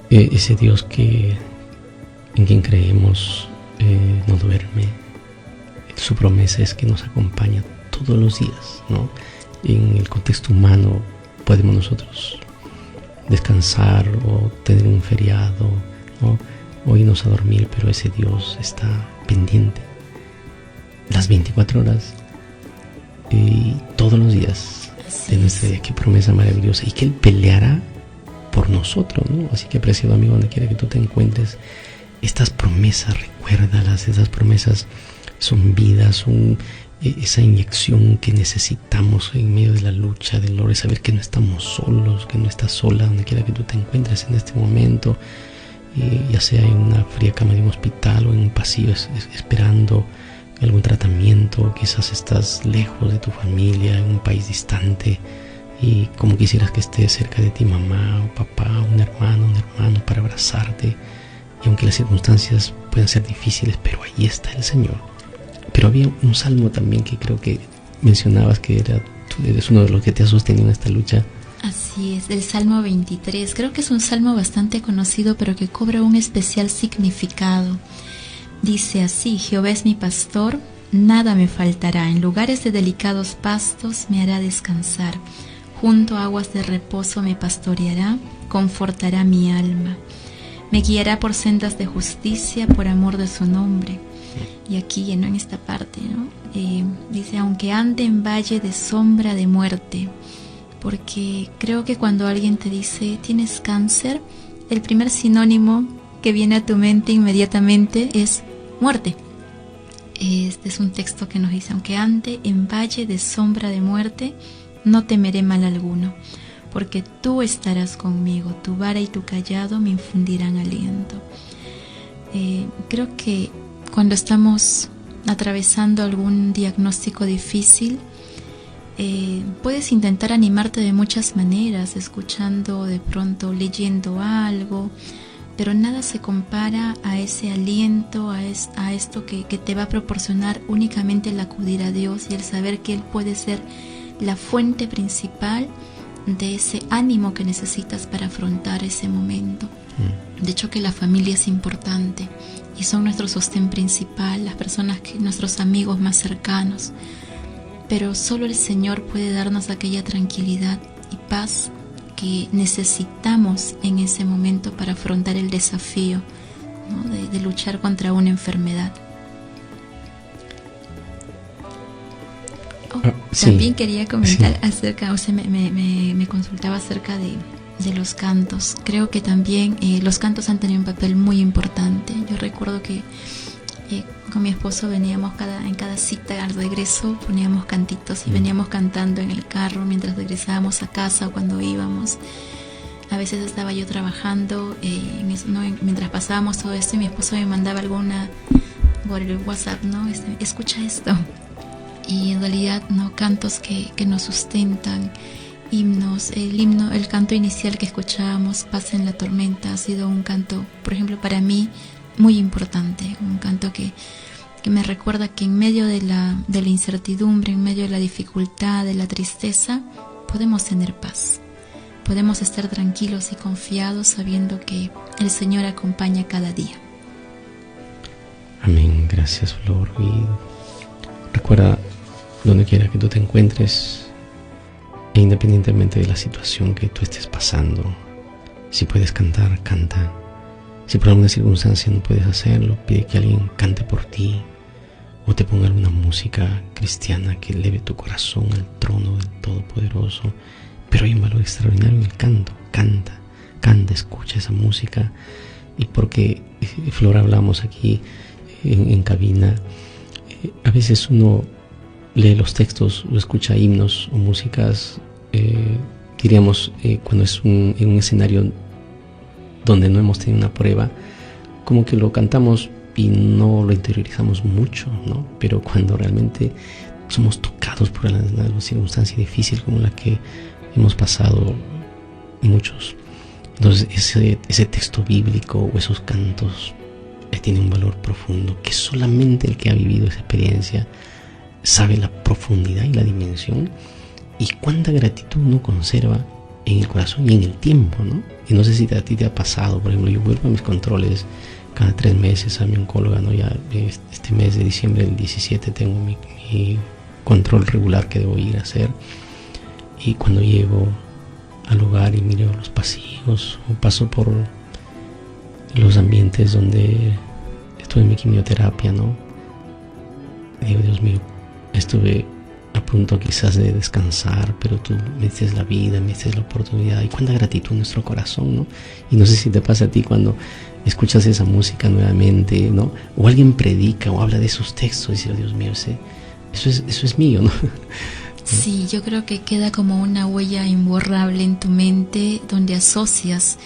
ese Dios en quien creemos no duerme. Su promesa es que nos acompaña todos los días, ¿no? En el contexto humano podemos nosotros descansar o tener un feriado, ¿no?, o irnos a dormir, pero ese Dios está pendiente las 24 horas y todos los días de nuestra vida. Qué promesa maravillosa, y que Él peleará por nosotros, ¿no? Así que, apreciado amigo, donde quiera que tú te encuentres, estas promesas, recuérdalas. Esas promesas son vida, son esa inyección que necesitamos en medio de la lucha, del dolor, saber que no estamos solos, que no estás sola donde quiera que tú te encuentres en este momento, ya sea en una fría cama de un hospital o en un pasillo esperando algún tratamiento. Quizás estás lejos de tu familia, en un país distante, y como quisieras que esté cerca de ti mamá o papá, un hermano para abrazarte. Y aunque las circunstancias puedan ser difíciles, pero ahí está el Señor. Pero había un salmo también que creo que mencionabas que eres uno de los que te ha sostenido en esta lucha. Así es, el Salmo 23. Creo que es un salmo bastante conocido, pero que cobra un especial significado. Dice así: Jehová es mi pastor, nada me faltará. En lugares de delicados pastos me hará descansar. Junto a aguas de reposo me pastoreará, confortará mi alma. Me guiará por sendas de justicia por amor de su nombre. Y aquí, en esta parte, ¿no?, dice, aunque ande en valle de sombra de muerte. Porque creo que cuando alguien te dice, tienes cáncer, el primer sinónimo que viene a tu mente inmediatamente es muerte. Este es un texto que nos dice, aunque ande en valle de sombra de muerte, no temeré mal alguno, porque tú estarás conmigo, tu vara y tu cayado me infundirán aliento. Creo que cuando estamos atravesando algún diagnóstico difícil, puedes intentar animarte de muchas maneras, escuchando de pronto, leyendo algo, pero nada se compara a ese aliento, a esto que te va a proporcionar únicamente el acudir a Dios y el saber que Él puede ser la fuente principal de ese ánimo que necesitas para afrontar ese momento. De hecho, que la familia es importante y son nuestro sostén principal, las personas nuestros amigos más cercanos, pero solo el Señor puede darnos aquella tranquilidad y paz que necesitamos en ese momento para afrontar el desafío, ¿no? de luchar contra una enfermedad. Sí. También quería comentar acerca, o sea, me consultaba acerca de los cantos. Creo que también los cantos han tenido un papel muy importante. Yo recuerdo que con mi esposo veníamos en cada cita al regreso, poníamos cantitos y veníamos cantando en el carro mientras regresábamos a casa o cuando íbamos. A veces estaba yo trabajando mientras pasábamos todo esto y mi esposo me mandaba alguna por el WhatsApp, ¿no? Escucha esto. Y en realidad, ¿no? Cantos que nos sustentan, himnos, el canto inicial que escuchábamos, Paz en la tormenta, ha sido un canto, por ejemplo, para mí muy importante, un canto que me recuerda que en medio de la incertidumbre, en medio de la dificultad, de la tristeza, podemos tener paz, podemos estar tranquilos y confiados sabiendo que el Señor acompaña cada día. Amén, gracias Flor. Y recuerda, donde quiera que tú te encuentres, e independientemente de la situación que tú estés pasando, si puedes cantar, canta. Si por alguna circunstancia no puedes hacerlo, pide que alguien cante por ti o te ponga alguna música cristiana que eleve tu corazón al trono del Todopoderoso. Pero hay un valor extraordinario en el canto. Canta, escucha esa música. Y porque, Flor, hablamos aquí en cabina, a veces uno lee los textos o escucha himnos o músicas, diríamos, cuando es en un escenario donde no hemos tenido una prueba, como que lo cantamos y no lo interiorizamos mucho, ¿no? Pero cuando realmente somos tocados por la circunstancia difícil como la que hemos pasado muchos, entonces ese texto bíblico o esos cantos tiene un valor profundo que solamente el que ha vivido esa experiencia sabe la profundidad y la dimensión y cuánta gratitud uno conserva en el corazón y en el tiempo, ¿no? Y no sé si a ti te ha pasado, por ejemplo, yo vuelvo a mis controles cada 3 meses a mi oncóloga, ¿no? Ya este mes de diciembre del 17 tengo mi control regular que debo ir a hacer, y cuando llego al hogar y miro los pasillos o paso por los ambientes donde estuve en mi quimioterapia, ¿no? Digo, Dios mío, estuve a punto quizás de descansar, pero tú me diste la vida, me diste la oportunidad, y cuánta gratitud en nuestro corazón, ¿no? Y no sé si te pasa a ti cuando escuchas esa música nuevamente, ¿no? O alguien predica o habla de esos textos y dices, oh, Dios mío, eso es mío, ¿no? Sí, yo creo que queda como una huella imborrable en tu mente donde asocias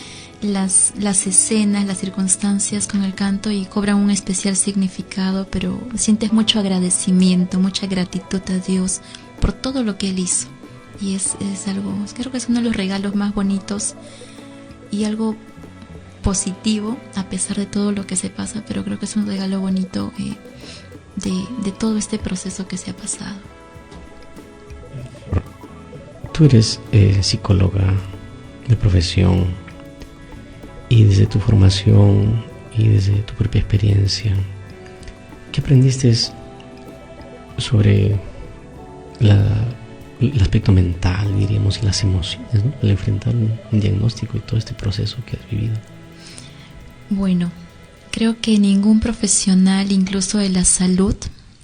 las escenas, las circunstancias con el canto y cobran un especial significado, pero sientes mucho agradecimiento, mucha gratitud a Dios por todo lo que Él hizo. Y es algo, creo que es uno de los regalos más bonitos y algo positivo a pesar de todo lo que se pasa, pero creo que es un regalo bonito de todo este proceso que se ha pasado. Tú eres psicóloga de profesión, y desde tu formación y desde tu propia experiencia, ¿qué aprendiste sobre el aspecto mental, diríamos, y las emociones, ¿no? Al enfrentar un diagnóstico y todo este proceso que has vivido? Bueno, creo que ningún profesional, incluso de la salud,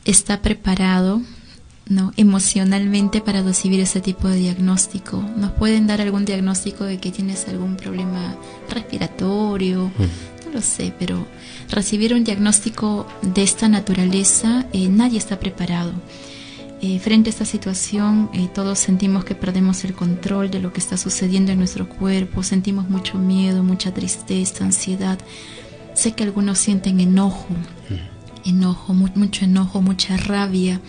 está preparado, ¿no?, emocionalmente para recibir ese tipo de diagnóstico. Nos pueden dar algún diagnóstico de que tienes algún problema respiratorio, no lo sé, pero recibir un diagnóstico de esta naturaleza, nadie está preparado. Frente a esta situación, todos sentimos que perdemos el control de lo que está sucediendo en nuestro cuerpo, sentimos mucho miedo, mucha tristeza, ansiedad. Sé que algunos sienten mucho enojo, mucha rabia.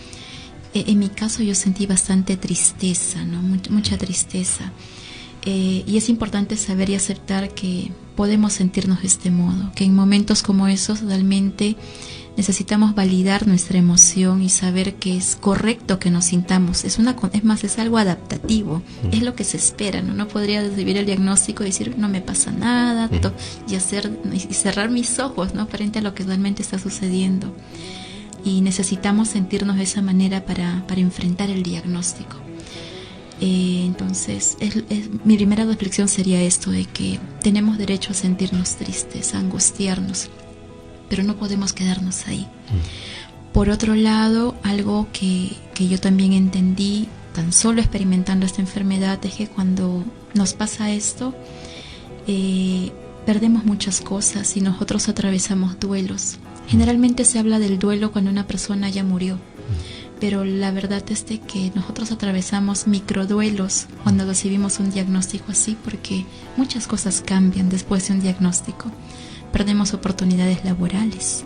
En mi caso yo sentí bastante tristeza, ¿no? Mucha tristeza. Y es importante saber y aceptar que podemos sentirnos de este modo, que en momentos como esos realmente necesitamos validar nuestra emoción y saber que es correcto que nos sintamos. Es más, es algo adaptativo, es lo que se espera, ¿no? No podría recibir el diagnóstico y decir no me pasa nada y cerrar mis ojos, ¿no? Frente a lo que realmente está sucediendo. Y necesitamos sentirnos de esa manera para enfrentar el diagnóstico. Entonces, mi primera reflexión sería esto, de que tenemos derecho a sentirnos tristes, a angustiarnos, pero no podemos quedarnos ahí. Por otro lado, algo que yo también entendí, tan solo experimentando esta enfermedad, es que cuando nos pasa esto, perdemos muchas cosas y nosotros atravesamos duelos. Generalmente se habla del duelo cuando una persona ya murió, pero la verdad es de que nosotros atravesamos microduelos cuando recibimos un diagnóstico así, porque muchas cosas cambian después de un diagnóstico. Perdemos oportunidades laborales,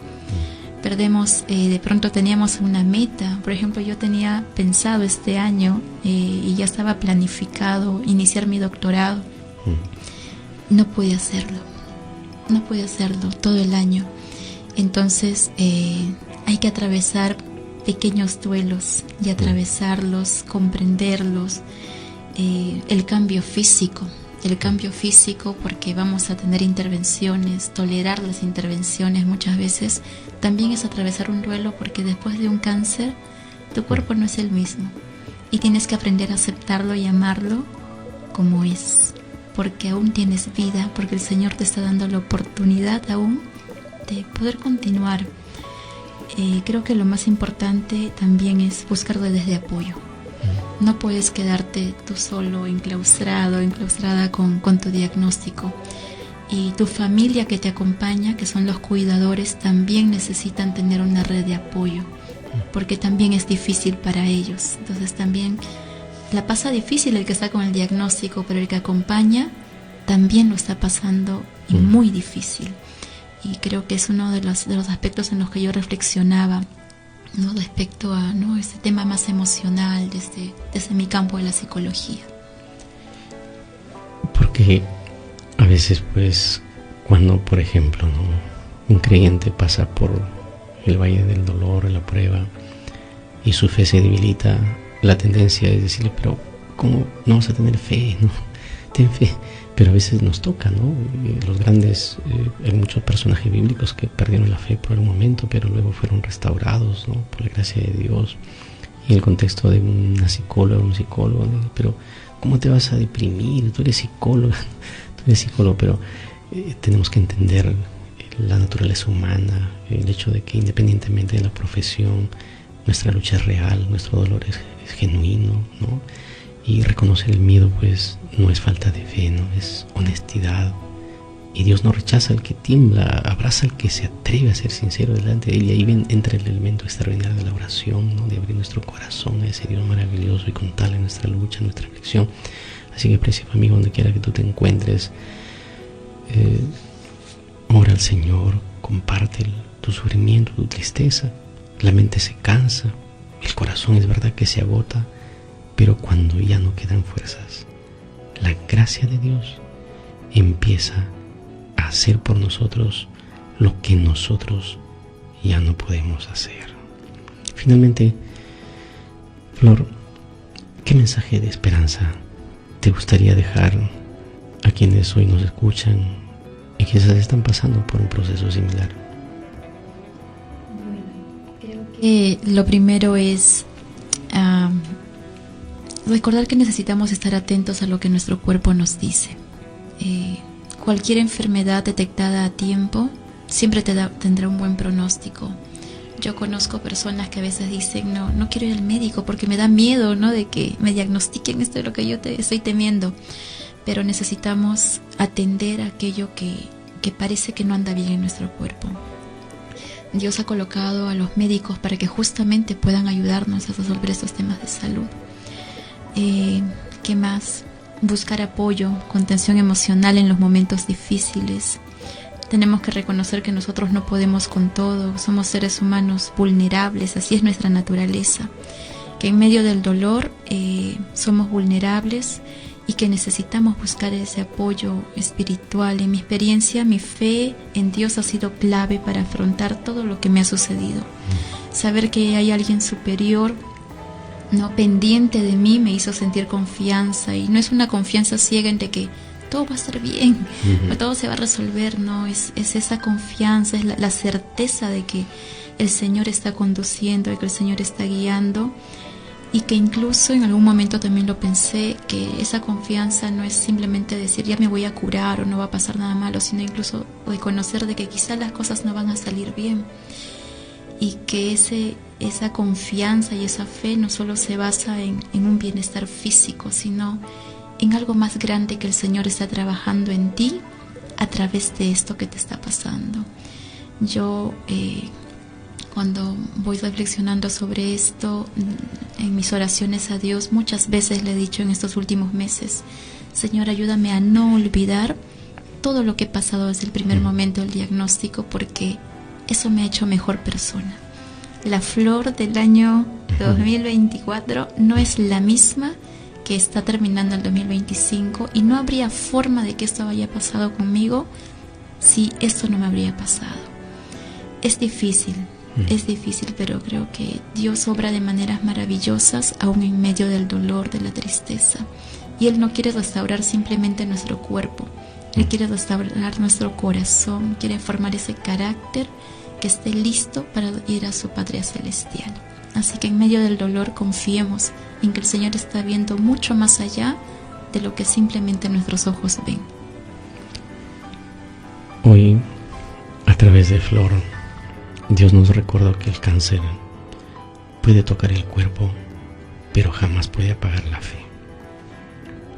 perdemos, de pronto teníamos una meta. Por ejemplo, yo tenía pensado este año y ya estaba planificado iniciar mi doctorado. No pude hacerlo todo el año. Entonces hay que atravesar pequeños duelos y atravesarlos, comprenderlos. El cambio físico, porque vamos a tener intervenciones, tolerar las intervenciones muchas veces, también es atravesar un duelo, porque después de un cáncer tu cuerpo no es el mismo y tienes que aprender a aceptarlo y amarlo como es, porque aún tienes vida, porque el Señor te está dando la oportunidad aún de poder continuar. Creo que lo más importante también es buscar redes de apoyo. No puedes quedarte tú solo, enclaustrada con tu diagnóstico. Y tu familia que te acompaña, que son los cuidadores, también necesitan tener una red de apoyo, porque también es difícil para ellos. Entonces también la pasa difícil el que está con el diagnóstico, pero el que acompaña también lo está pasando y muy difícil. Y creo que es uno de los aspectos en los que yo reflexionaba, ¿no? Respecto a, ¿no?, este tema más emocional desde mi campo de la psicología. Porque a veces, pues, cuando, por ejemplo, ¿no?, un creyente pasa por el valle del dolor, la prueba, y su fe se debilita, la tendencia es decirle, pero ¿cómo no vas a tener fe? ¿No? Ten fe. Pero a veces nos toca, ¿no? Los grandes, hay muchos personajes bíblicos que perdieron la fe por un momento, pero luego fueron restaurados, ¿no?, por la gracia de Dios. Y en el contexto de una psicóloga, un psicólogo, ¿no?, pero ¿cómo te vas a deprimir? Tú eres psicóloga, pero tenemos que entender la naturaleza humana, el hecho de que independientemente de la profesión, nuestra lucha es real, nuestro dolor es genuino, ¿no? Y reconocer el miedo, pues, no es falta de fe, no es honestidad. Y Dios no rechaza al que tiembla, abraza al que se atreve a ser sincero delante de Él. Y ahí entra el elemento extraordinario de la oración, ¿no?, de abrir nuestro corazón a ese Dios maravilloso y contarle nuestra lucha, nuestra aflicción. Así que, precioso amigo, donde quiera que tú te encuentres, ora al Señor, comparte tu sufrimiento, tu tristeza. La mente se cansa, el corazón es verdad que se agota, pero cuando ya no quedan fuerzas, la gracia de Dios empieza a hacer por nosotros lo que nosotros ya no podemos hacer. Finalmente, Flor, ¿qué mensaje de esperanza te gustaría dejar a quienes hoy nos escuchan y quizás están pasando por un proceso similar? Bueno, creo que lo primero es recordar que necesitamos estar atentos a lo que nuestro cuerpo nos dice. Cualquier enfermedad detectada a tiempo siempre tendrá un buen pronóstico. Yo conozco personas que a veces dicen, no quiero ir al médico porque me da miedo, ¿no?, de que me diagnostiquen esto de lo que yo estoy temiendo. Pero necesitamos atender aquello que parece que no anda bien en nuestro cuerpo. Dios ha colocado a los médicos para que justamente puedan ayudarnos a resolver estos temas de salud. ¿Qué más? Buscar apoyo, contención emocional en los momentos difíciles. Tenemos que reconocer que nosotros no podemos con todo, somos seres humanos vulnerables, así es nuestra naturaleza, que en medio del dolor somos vulnerables y que necesitamos buscar ese apoyo espiritual. En mi experiencia, mi fe en Dios ha sido clave para afrontar todo lo que me ha sucedido. Saber que hay alguien superior, no pendiente de mí, me hizo sentir confianza, y no es una confianza ciega en de que todo va a estar bien, todo se va a resolver, no, es esa confianza, es la certeza de que el Señor está conduciendo, de que el Señor está guiando, y que incluso en algún momento también lo pensé, que esa confianza no es simplemente decir ya me voy a curar o no va a pasar nada malo, sino incluso reconocer de que quizás las cosas no van a salir bien, y que esa confianza y esa fe no solo se basa en un bienestar físico, sino en algo más grande que el Señor está trabajando en ti a través de esto que te está pasando. Yo cuando voy reflexionando sobre esto en mis oraciones a Dios, muchas veces le he dicho en estos últimos meses: Señor, ayúdame a no olvidar todo lo que he pasado desde el primer momento del diagnóstico, porque eso me ha hecho mejor persona. La Flor del año 2024 no es la misma que está terminando el 2025, y no habría forma de que esto haya pasado conmigo si esto no me habría pasado. Es difícil, pero creo que Dios obra de maneras maravillosas aún en medio del dolor, de la tristeza, y Él no quiere restaurar simplemente nuestro cuerpo, Él quiere restaurar nuestro corazón, quiere formar ese carácter que esté listo para ir a su patria celestial. Así que en medio del dolor confiemos en que el Señor está viendo mucho más allá de lo que simplemente nuestros ojos ven. Hoy, a través de Flor, Dios nos recordó que el cáncer puede tocar el cuerpo, pero jamás puede apagar la fe.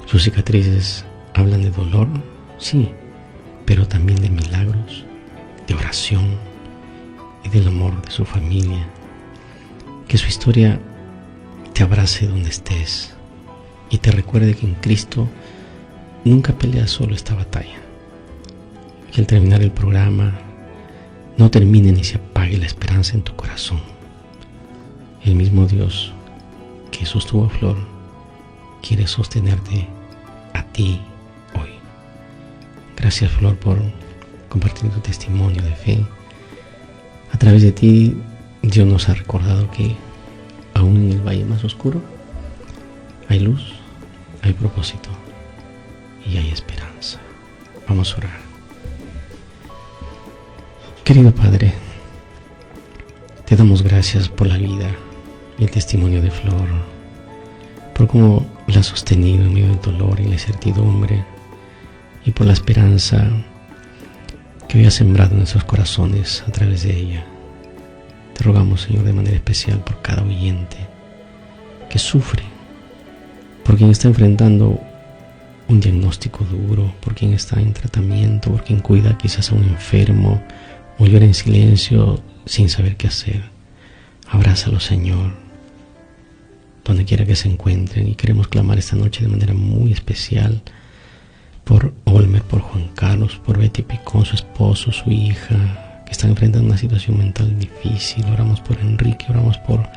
Sus cicatrices hablan de dolor, sí, pero también de milagros, de oración y del amor de su familia. Que su historia te abrace donde estés y te recuerde que en Cristo nunca peleas solo esta batalla. Que al terminar el programa no termine ni se apague la esperanza en tu corazón. El mismo Dios que sostuvo a Flor quiere sostenerte a ti hoy. Gracias, Flor, por compartir tu testimonio de fe. A través de ti, Dios nos ha recordado que aún en el valle más oscuro hay luz, hay propósito y hay esperanza. Vamos a orar. Querido Padre, te damos gracias por la vida y el testimonio de Flor, por cómo la has sostenido en medio del dolor y la incertidumbre, y por la esperanza que hoy has sembrado en nuestros corazones a través de ella. Te rogamos, Señor, de manera especial por cada oyente que sufre, por quien está enfrentando un diagnóstico duro, por quien está en tratamiento, por quien cuida quizás a un enfermo o llora en silencio sin saber qué hacer. Abrázalo, Señor, donde quiera que se encuentren, y queremos clamar esta noche de manera muy especial por Olmer, por Juan Carlos, por Betty Picón, su esposo, su hija, que están enfrentando una situación mental difícil. Oramos por Enrique, oramos por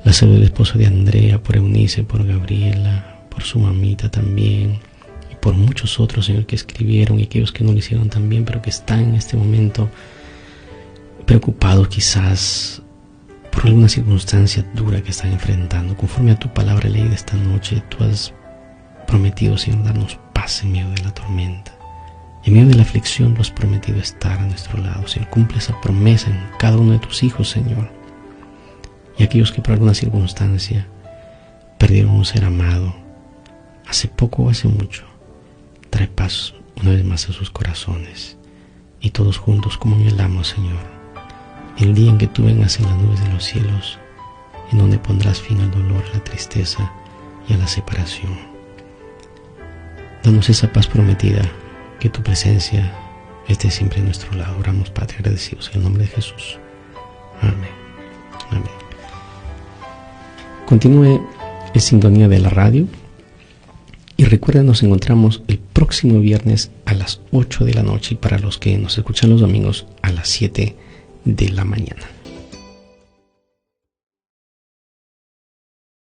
la salud del esposo de Andrea, por Eunice, por Gabriela, por su mamita también, y por muchos otros, Señor, que escribieron, y aquellos que no lo hicieron también, pero que están en este momento preocupados quizás por alguna circunstancia dura que están enfrentando. Conforme a tu palabra leída esta noche, tú has prometido, Señor, darnos paz en medio de la tormenta. En medio de la aflicción, tú has prometido estar a nuestro lado. Señor, cumple esa promesa en cada uno de tus hijos, Señor. Y aquellos que por alguna circunstancia perdieron un ser amado, hace poco o hace mucho, trae paz una vez más a sus corazones. Y todos juntos, como anhelamos, Señor, el día en que tú vengas en las nubes de los cielos, en donde pondrás fin al dolor, a la tristeza y a la separación. Danos esa paz prometida, que tu presencia esté siempre a nuestro lado. Oramos, Padre, agradecidos en el nombre de Jesús. Amén. Amén. Continúe en sintonía de la radio, y recuerden, nos encontramos el próximo viernes a las 8 de la noche, y para los que nos escuchan los domingos a las 7 de la mañana.